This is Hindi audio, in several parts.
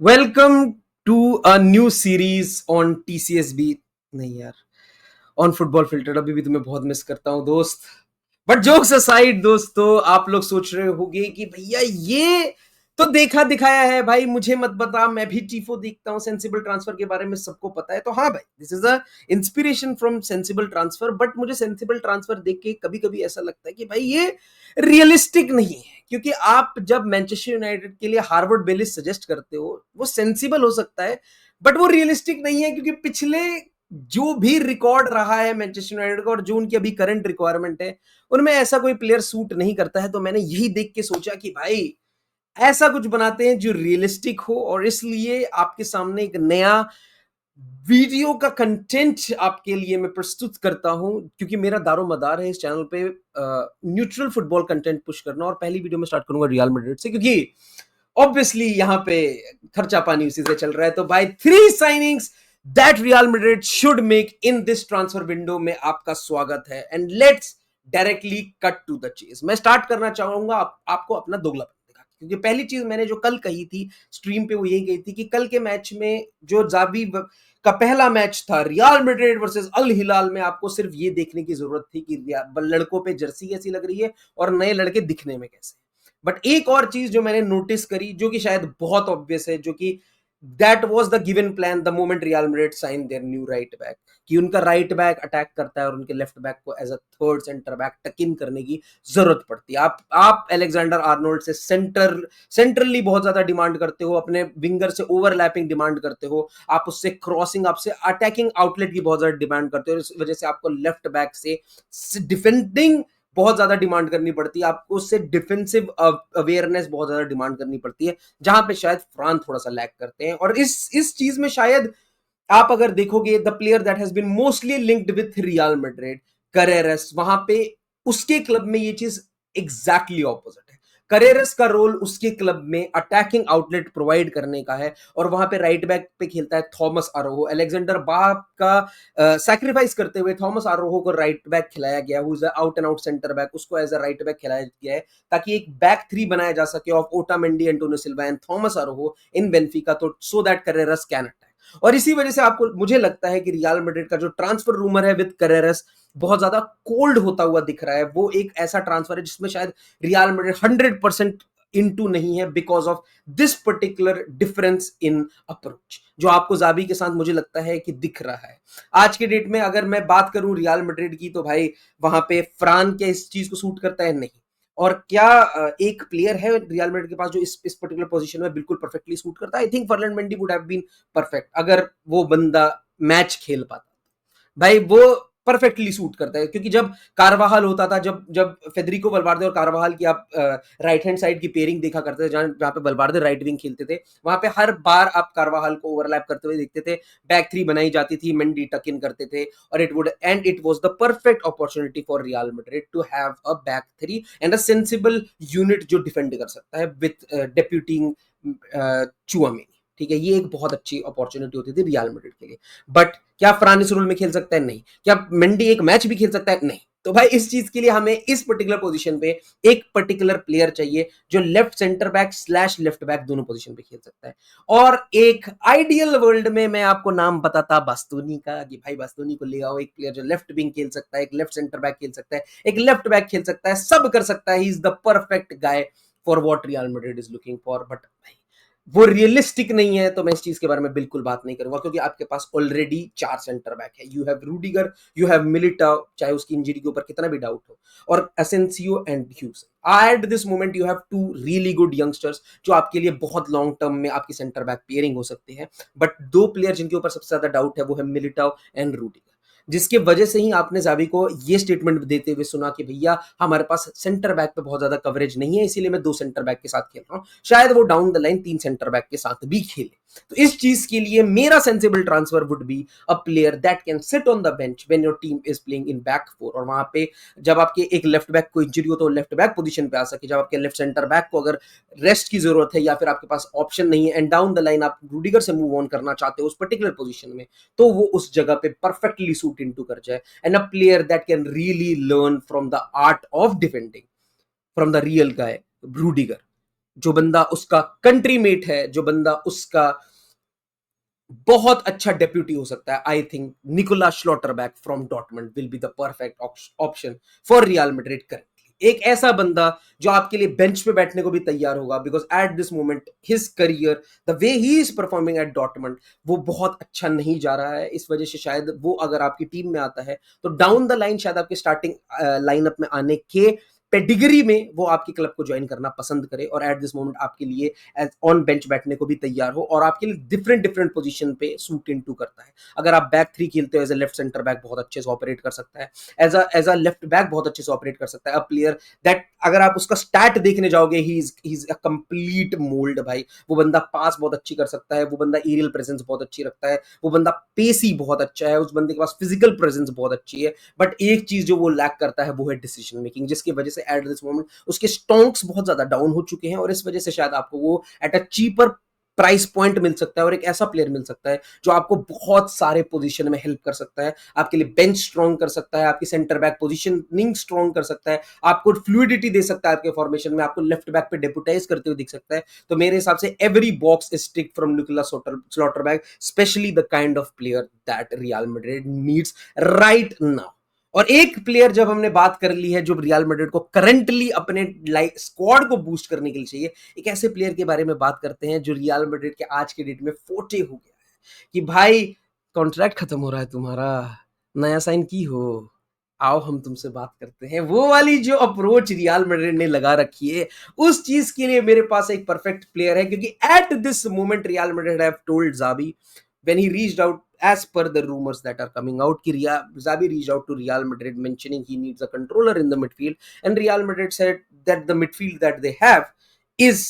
Welcome to a new series on TCSB. नहीं यार, ऑन फुटबॉल फिल्टर। अभी भी तुम्हें बहुत मिस करता हूँ दोस्त। बट जोक्स असाइड दोस्तों, आप लोग सोच रहे होंगे कि भैया ये तो देखा दिखाया है भाई, मुझे मत बता, मैं भी टीफो देखता हूँ, सेंसिबल ट्रांसफर के बारे में सबको पता है। तो हाँ भाई, this is a inspiration from sensible transfer. But मुझे सेंसिबल ट्रांसफर देख के कभी कभी ऐसा लगता है कि भाई ये रियलिस्टिक नहीं है, क्योंकि आप जब मैनचेस्टर यूनाइटेड के लिए हार्वर्ड बेलिस सजेस्ट करते हो वो सेंसिबल हो सकता है, बट वो रियलिस्टिक नहीं है, क्योंकि पिछले जो भी रिकॉर्ड रहा है मैनचेस्टर यूनाइटेड का और जो उनकी अभी करंट रिक्वायरमेंट है उनमें ऐसा कोई प्लेयर सूट नहीं करता है। तो मैंने यही देख के सोचा कि भाई ऐसा कुछ बनाते हैं जो रियलिस्टिक हो, और इसलिए आपके सामने एक नया वीडियो का कंटेंट आपके लिए मैं प्रस्तुत करता हूं, क्योंकि मेरा दारो मदार है इस चैनल पे न्यूट्रल फुटबॉल कंटेंट पुश करना। और पहली वीडियो में स्टार्ट करूंगा रियल मैड्रिड से, क्योंकि ऑब्वियसली यहाँ पे खर्चा पानी उसी से चल रहा है। तो भाई, 3 signings that Real Madrid should make in this transfer window में आपका स्वागत है। And let's directly cut to the chase. मैं स्टार्ट करना चाहूंगा आपको अपना दोगलापन दिखा के, क्योंकि पहली चीज मैंने जो कल कही थी स्ट्रीम पे वो यही कही थी कि कल के मैच में जो जावी का पहला मैच था रियल मैड्रिड वर्सेस अल हिलाल में, आपको सिर्फ ये देखने की जरूरत थी कि लड़कों पे जर्सी कैसी लग रही है और नए लड़के दिखने में कैसे। बट एक और चीज जो मैंने नोटिस करी, जो कि शायद बहुत ऑब्वियस है, जो कि that was the given plan the moment Real Madrid sign their new right back, कि उनका राइट बैक अटैक करता है और उनके लेफ्ट बैक को as a third centre back tuck in करने की जरूरत पड़ती है। आप अलेक्जेंडर आर्नोल्ड से सेंट्रली बहुत ज्यादा डिमांड करते हो, अपने विंगर से ओवरलैपिंग डिमांड करते हो, आप उससे क्रॉसिंग, आपसे अटैकिंग आउटलेट की बहुत ज्यादा डिमांड करते हो। इस वजह से आपको लेफ्ट बैक से डिफेंडिंग बहुत ज्यादा डिमांड करनी पड़ती है, आपको उससे डिफेंसिव अवेयरनेस बहुत ज्यादा डिमांड करनी पड़ती है, जहां पे शायद फ्रांस थोड़ा सा लैक करते हैं। और इस चीज में शायद आप अगर देखोगे, the player that has been mostly linked with Real Madrid, Carreras, वहां पे उसके क्लब में ये चीज एग्जैक्टली ऑपोजिट है। करेरस का रोल उसके क्लब में अटैकिंग आउटलेट प्रोवाइड करने का है, और वहां पे राइट बैक पे खेलता है थॉमस आरोहो। अलेक्जेंडर बाप का सैक्रिफाइस करते हुए थॉमस आरोहो को राइट बैक खिलाया गया, who is out and out centre back, उसको एज अ राइट बैक खिलाया गया है, ताकि एक बैक थ्री बनाया जा सके of Otamendi, Antonio Silva and Thomas आरोहो इन बेंफिका, तो सो दैट करेरस कैन अटैक। और इसी वजह से आपको, मुझे लगता है कि रियल मैड्रिड का जो ट्रांसफर रूमर है विद करेरस बहुत ज्यादा कोल्ड होता हुआ दिख रहा है। वो एक ऐसा ट्रांसफर है जिसमें शायद रियल मैड्रिड 100% इनटू नहीं है, because of this particular difference in approach जो आपको जाबी के साथ मुझे लगता है कि दिख रहा है। आज के डेट में अगर मैं बात करूं रियल मैड्रिड की, तो भाई वहां पे फ्रान क्या इस चीज को सूट करता है? नहीं। और क्या एक प्लेयर है रियल मैड्रिड के पास जो इस पर्टिकुलर पोजीशन में बिल्कुल परफेक्टली सूट करता है? I think Ferland Mendy would have been perfect, अगर वो बंदा मैच खेल पाता भाई। वो परफेक्टली सूट करता है, क्योंकि जब कारवाहल होता था, जब जब फेदरिको वलवार्दे और कारवाहल की आप राइट हैंड साइड की पेयरिंग देखा करते थे, जहां पे वलवार्दे राइट विंग खेलते थे, वहां पे हर बार आप कारवाहल को ओवरलैप करते हुए देखते थे, बैक थ्री बनाई जाती थी, मेंडी टक इन करते थे, और it was the perfect opportunity for Real Madrid to have a back three and a sensible unit जो डिफेंड कर सकता है विथ डेप्यूटिंग चुआमेनी। ठीक है, ये एक बहुत अच्छी अपॉर्चुनिटी होती थी रियल मैड्रिड के लिए। बट क्या फ्रान इस रोल में खेल सकता है? नहीं। क्या मेंडी एक मैच भी खेल सकता है? नहीं। तो भाई इस चीज के लिए हमें इस पर्टिकुलर पोजीशन पे एक पर्टिकुलर प्लेयर चाहिए जो left centre back slash left back दोनों पोजीशन पे खेल सकता है। और एक आइडियल वर्ल्ड में मैं आपको नाम बताता बास्तोनी का, कि भाई बास्तोनी को ले आओ, एक प्लेयर जो लेफ्ट विंग खेल सकता है, एक लेफ्ट सेंटर बैक खेल सकता है, एक लेफ्ट बैक खेल सकता है, सब कर सकता है। He is the perfect guy for what real Madrid is looking for. But वो रियलिस्टिक नहीं है, तो मैं इस चीज के बारे में बिल्कुल बात नहीं करूंगा, क्योंकि आपके पास ऑलरेडी 4 सेंटर बैक है। You have Rudiger, you have Militão, चाहे उसकी इंजरी के ऊपर कितना भी डाउट हो, और Asensio and Hughes. At this moment you have 2 really good youngsters जो आपके लिए बहुत लॉन्ग टर्म में आपकी सेंटर बैक पेयरिंग हो सकते हैं। बट 2 प्लेयर जिनके ऊपर सबसे ज्यादा डाउट है वो है मिलिटाओ एंड रूडिगर, जिसके वजह से ही आपने जावी को ये स्टेटमेंट देते हुए सुना कि भैया हमारे पास सेंटर बैक पे बहुत ज्यादा कवरेज नहीं है, इसीलिए मैं 2 सेंटर बैक के साथ खेल रहा हूं। शायद वो down the line 3 centre back के साथ भी खेले। तो इस चीज के लिए मेरा sensible transfer would be a player that can sit on the bench when your team is playing in back four, और वहां पे जब आपके एक लेफ्ट बैक को इंजरी हो तो लेफ्ट बैक पोजीशन पे आ सके, जब आपके लेफ्ट सेंटर बैक को अगर रेस्ट की जरूरत है या फिर आपके पास ऑप्शन नहीं है एंड डाउन द लाइन आप रूडिगर से मूव ऑन करना चाहते हो उस पर्टिकुलर पोजीशन में, तो वो उस जगह पे परफेक्टली सूट इनटू कर जाए। And a player that can really learn from the art of defending from the real guy Rudiger. जो बंदा उसका कंट्री मेट है, जो बंदा उसका बहुत अच्छा डेप्यूटी हो सकता है, I think Nikola Schlotterbeck from Dortmund will be the perfect option for Real Madrid currently. एक ऐसा बंदा जो आपके लिए बेंच पे बैठने को भी तैयार होगा, because at this moment his career, the way he is performing at Dortmund, वो बहुत अच्छा नहीं जा रहा है। इस वजह से शायद वो अगर आपकी टीम में आता है तो डाउन द लाइन शायद आपके स्टार्टिंग लाइनअप में आने के पेडिग्री में वो आपके क्लब को ज्वाइन करना पसंद करे, और एट दिस मोमेंट आपके लिए एज ऑन बेंच बैठने को भी तैयार हो, और आपके लिए डिफरेंट डिफरेंट पोजीशन पे सूट इन टू करता है। अगर आप बैक थ्री खेलते हो, as a left centre back बहुत अच्छे से ऑपरेट कर सकता है, एज अ लेफ्ट बैक बहुत अच्छे से ऑपरेट कर सकता है। अ प्लेयर दैट, अगर आप उसका स्टैट देखने जाओगे, he is a complete mould भाई। वो बंदा पास बहुत अच्छी कर सकता है, वो बंदा एरियल प्रेजेंस बहुत अच्छी रखता है, वो बंदा पेसी बहुत अच्छा है, उस बंदे के पास फिजिकल प्रेजेंस बहुत अच्छी है। बट एक चीज जो वो लैक करता है वो है डिसीजन मेकिंग, जिसकी वजह से एट दिस मोमेंट उसके स्टॉक्स बहुत ज्यादा डाउन हो चुके हैं, और इस वजह से शायद आपको वो at a cheaper price point मिल सकता है, और एक ऐसा प्लेयर मिल सकता है जो आपको बहुत सारे पोजीशन में हेल्प कर सकता है, आपके लिए बेंच स्ट्रॉन्ग कर सकता है, आपकी सेंटर बैक पोजीशनिंग स्ट्रॉन्ग कर सकता है, आपको फ्लूइडिटी दे सकता है आपके फॉर्मेशन में, आपको लेफ्ट बैक पे डेपुटाइज करते हुए दिख सकता है। तो मेरे हिसाब से every box is tick from Nicolas Schlotterbeck, specially the kind of player that Real Madrid needs right now. और एक प्लेयर जब हमने बात कर ली है जो रियल मैड्रिड को करंटली अपने स्क्वाड को बूस्ट करने के लिए चाहिए, एक ऐसे प्लेयर के बारे में बात करते हैं जो रियल मैड्रिड के आज के डेट में फोटे हो गया है कि भाई कॉन्ट्रैक्ट खत्म हो रहा है तुम्हारा, नया साइन की हो, आओ हम तुमसे बात करते हैं। वो वाली जो अप्रोच रियल मैड्रिड ने लगा रखी है, उस चीज के लिए मेरे पास एक परफेक्ट प्लेयर है, क्योंकि at this moment Real Madrid have told Xabi when he reached out, as per the rumors that are coming out, कि Xabi reached out to Real Madrid mentioning he needs a controller in the midfield, and Real Madrid said that the midfield that they have is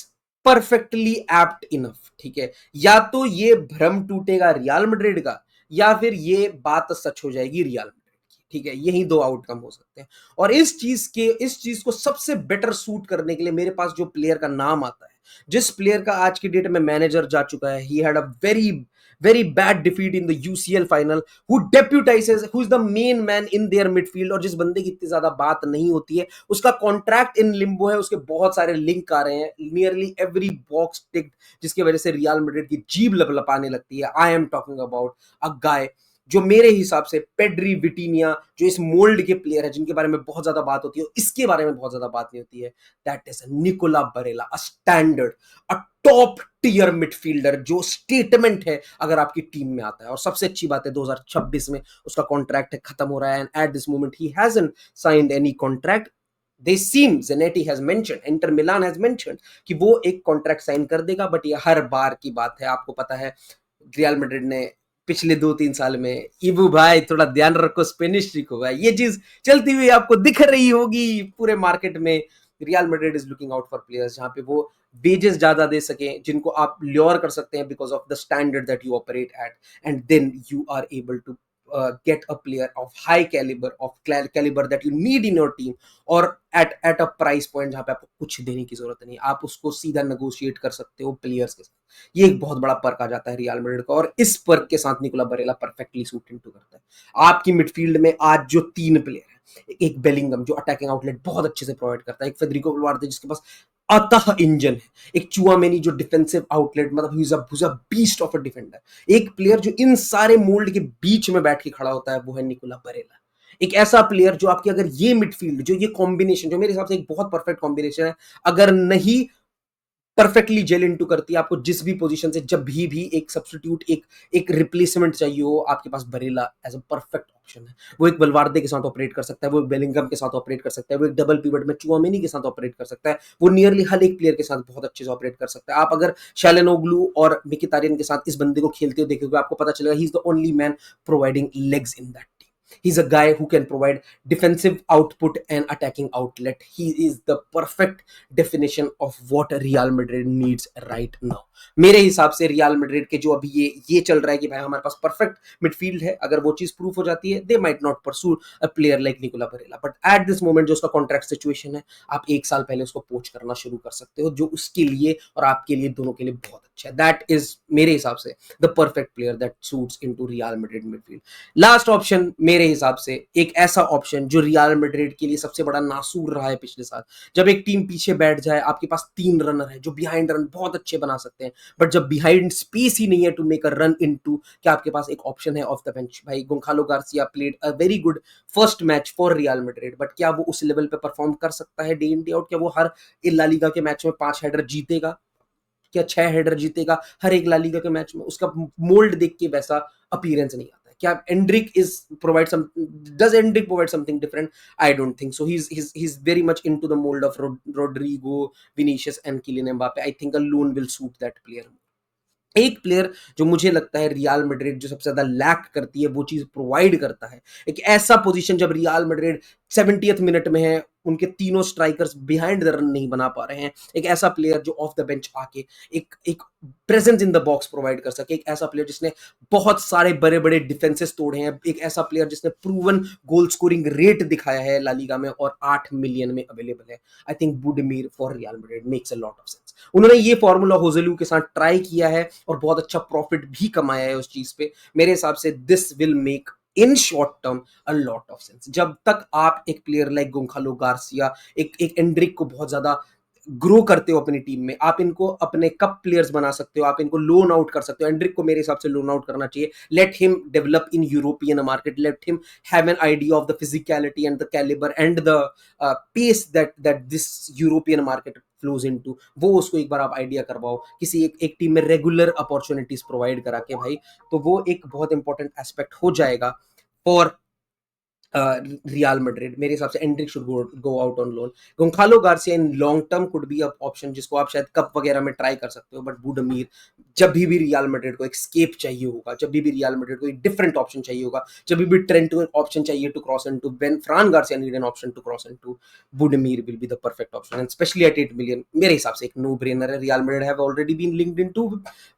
perfectly apt enough। ठीक है, या तो ये भ्रम टूटेगा रियल मैड्रिड का, या फिर ये बात सच हो जाएगी रियल मैड्रिड की। ठीक है, यही दो आउटकम हो सकते हैं, और इस चीज को सबसे बेटर सूट करने के लिए मेरे पास जो प्लेयर का नाम आता है, जिस प्लेयर का आज की डेट में मैनेजर जा चुका है, he had a very bad defeat in the UCL final, who deputizes, who is the main man in their midfield, और जिस बंदे की इतनी ज्यादा बात नहीं होती है, उसका कॉन्ट्रैक्ट इन लिम्बो है, उसके बहुत सारे लिंक आ रहे हैं, नियरली एवरी बॉक्स टिक्ड, जिसकी वजह से रियल मैड्रिड की जीभ लपलपाने लगती है। I am talking about a guy जो मेरे हिसाब से पेड्री विटीनिया, जो इस मोल्ड के प्लेयर है जिनके बारे में बहुत ज्यादा बात होती है, इसके बारे में बहुत ज्यादा बात नहीं होती है, that is Nicolo Barella, a standard, a top tier midfielder, जो स्टेटमेंट है अगर आपकी टीम में आता है। और सबसे अच्छी बात है 2026 में उसका कॉन्ट्रैक्ट खत्म हो रहा है, and at this moment he hasn't signed any contract. They seem Zenit has mentioned, Inter Milan has mentioned कि वो एक कॉन्ट्रैक्ट साइन कर देगा, बट ये हर बार की बात है, आपको पता है रियल मैड्रिड ने पिछले 2-3 साल में, इबू भाई थोड़ा ध्यान रखो स्पेनिश सीखो भाई, ये चीज चलती हुई आपको दिख रही होगी पूरे मार्केट में। Real Madrid is looking out for players जहां पे वो वेजेस ज्यादा दे सके, जिनको आप ल्योर कर सकते हैं because of the standard that you operate at, and then you are able to get a player of high caliber that you need in your team, और at a price point जहां पे आपको कुछ देने की जरूरत नहीं, आप उसको सीधा नेगोशिएट कर सकते हो प्लेयर्स के साथ। ये एक बहुत बड़ा पर्क आ जाता है रियल मैड्रिड का, और इस पर्क के साथ Nicolo Barella perfectly suit into करता है। आपकी मिडफील्ड में आज जो 3 प्लेयर है, एक बेलिंगम जो अटैकिंग आउटलेट बहुत अच्छे से प्रोवाइड करता है, एक फेडरिको वल्वार्दे जिसके पास अतः इंजन है, एक चुआमेनी जो डिफेंसिव आउटलेट, मतलब he is a beast of a defender. एक प्लेयर जो इन सारे मोल्ड के बीच में बैठ के खड़ा होता है वो है निकोला बरेला। एक ऐसा प्लेयर जो आपकी, अगर ये मिडफील्ड, जो ये कॉम्बिनेशन, जो मेरे हिसाब से एक बहुत परफेक्ट कॉम्बिनेशन है, अगर नहीं परफेक्टली जेल इनटू करती है, आपको जिस भी पोजीशन से जब भी एक सब्स्टिट्यूट, एक रिप्लेसमेंट चाहिए हो, आपके पास Barella as a perfect option है। वो एक बलवार्दे के साथ ऑपरेट कर सकता है, वो एक बेलिंगम के साथ ऑपरेट कर सकता है, वो एक डबल पिवट में चुआमेनी के साथ ऑपरेट कर सकता है, वो नियरली हर एक प्लेयर के साथ बहुत अच्छे से ऑपरेट कर सकता है। आप अगर शैलेनोग्लू और मिकितारियन के साथ इस बंदे को खेलते हुए देखोगे, आपको पता चलेगा he is the only man providing legs in that. He's a guy who can provide defensive output and attacking outlet. He is the perfect definition of what Real Madrid needs right now. मेरे हिसाब से रियल मैड्रिड के जो अभी ये चल रहा है कि भाई हमारे पास परफेक्ट मिडफील्ड है, अगर वो चीज प्रूफ हो जाती है, they might not pursue a player like Nicolo Barella, but at this moment जो उसका कॉन्ट्रैक्ट सिचुएशन है, आप एक साल पहले उसको पोच करना शुरू कर सकते हो, जो उसके लिए और आपके लिए दोनों के लिए बहुत अच्छा है। दैट इज मेरे हिसाब से the perfect player that suits into real Madrid midfield. Last option मेरे हिसाब से एक ऐसा ऑप्शन जो रियल मैड्रिड के लिए सबसे बड़ा नासूर रहा है पिछले साल। जब एक टीम पीछे बैठ जाए, आपके पास 3 रनर है जो बिहाइंड रन बहुत अच्छे बना सकते हैं, बट जब बिहाइंड स्पेस ही नहीं है to make a run into, क्या आपके पास एक ऑप्शन है ऑफ द बेंच। भाई Gonzalo Garcia played a very good first match for Real Madrid, but क्या वो उस लेवल पे परफॉर्म कर सकता है डे इन डे आउट? क्या वो हर ला लीगा के मैच में 5 हेडर जीतेगा? क्या 6 हेडर जीतेगा हर एक ला लीगा के मैच में? उसका मोल्ड देख के वैसा अपीयरेंस नहीं आता है। क्या Endrick is provide some does Endrick provide something different? I don't think so. He's very much into the mold of Rodrigo, Vinicius and Kylian Mbappe. I think alone will suit that player. एक प्लेयर जो मुझे लगता है रियल मैड्रिड जो सबसे ज्यादा लैक करती है वो चीज प्रोवाइड करता है, एक ऐसा पोजीशन जब रियल मैड्रिड 70th मिनट में है, उनके तीनों स्ट्राइकर्स बिहाइंड द रन नहीं बना पा रहे हैं, एक ऐसा प्लेयर जो ऑफ द बेंच आके एक एक presence in the box provide कर सके, एक ऐसा प्लेयर जिसने बहुत सारे बड़े बड़े डिफेंसेस तोड़े हैं, एक ऐसा प्लेयर जिसने प्रूवन गोल स्कोरिंग रेट दिखाया है ला लीगा में और 8 मिलियन में अवेलेबल है। I think Budimir for Real Madrid makes a lot of sense. उन्होंने ये फॉर्मूला होजेलू के साथ ट्राई किया है और बहुत अच्छा प्रॉफिट भी कमाया है उस चीज पे। मेरे हिसाब से this will make in short term a lot of sense. जब तक आप एक प्लेयर लाइक गोंखालो गार्सिया, एक एंड्रिक को बहुत ज्यादा ग्रो करते हो अपनी टीम में, आप इनको अपने कप प्लेयर्स बना सकते हो, आप इनको लोन आउट कर सकते हो। एंड्रिक को मेरे हिसाब से लोन आउट करना चाहिए। Let him develop in European market, let him have an idea of the physicality and the calibre and the pace that this European market flows into. वो उसको एक बार आप आइडिया करवाओ, किसी एक टीम में रेगुलर अपॉर्चुनिटीज प्रोवाइड करा के भाई, तो वो एक बहुत इंपॉर्टेंट एस्पेक्ट हो जाएगा फॉर रियल मैड्रिड। मेरे हिसाब से Endrick should go out on loan. Gonzalo Garcia in long term could be a option जिसको आप शायद कप वगैरह में ट्राई कर सकते हो, बट बुडमीर जब भी रियल मैड्रिड को एक स्केप चाहिए होगा, जब भी रियल मैड्रिड को एक डिफरेंट ऑप्शन चाहिए होगा, जब भी ट्रेंट को ऑप्शन चाहिए to cross into, when Fran Garcia need an option to cross into, Budimir will be the perfect option and specially at 8 million. मेरे हिसाब से एक नो ब्रेनर है। Real Madrid have already been linked into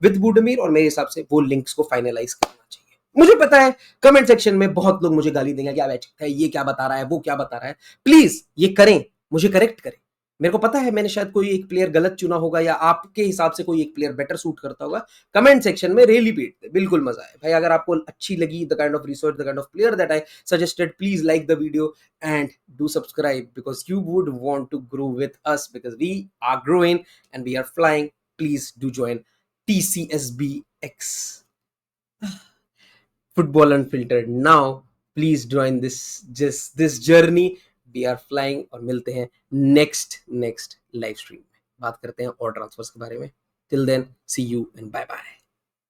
with Budimir और मेरे हिसाब से वो लिंक्स को फाइनलाइज करना चाहिए। मुझे पता है कमेंट सेक्शन में बहुत लोग मुझे गाली देंगे, क्या है ये क्या बता रहा है, वो क्या बता रहा है। प्लीज ये करें, मुझे करेक्ट करें। मेरे को पता है मैंने शायद कोई एक प्लेयर गलत चुना होगा या आपके हिसाब से कोई एक प्लेयर बेटर सूट करता होगा। कमेंट सेक्शन में रेली पीट दे, बिल्कुल मजा आए भाई। अगर आपको अच्छी लगी the kind of research, the kind of player that I suggested, please like the video and do subscribe because you would want to grow with us because we are growing and we are flying. Please do join TCSBX Football Unfiltered now. Please join this journey. We are flying और मिलते हैं next लाइव स्ट्रीम में, बात करते हैं और ट्रांसफर्स के बारे में। Till then, see you and bye bye.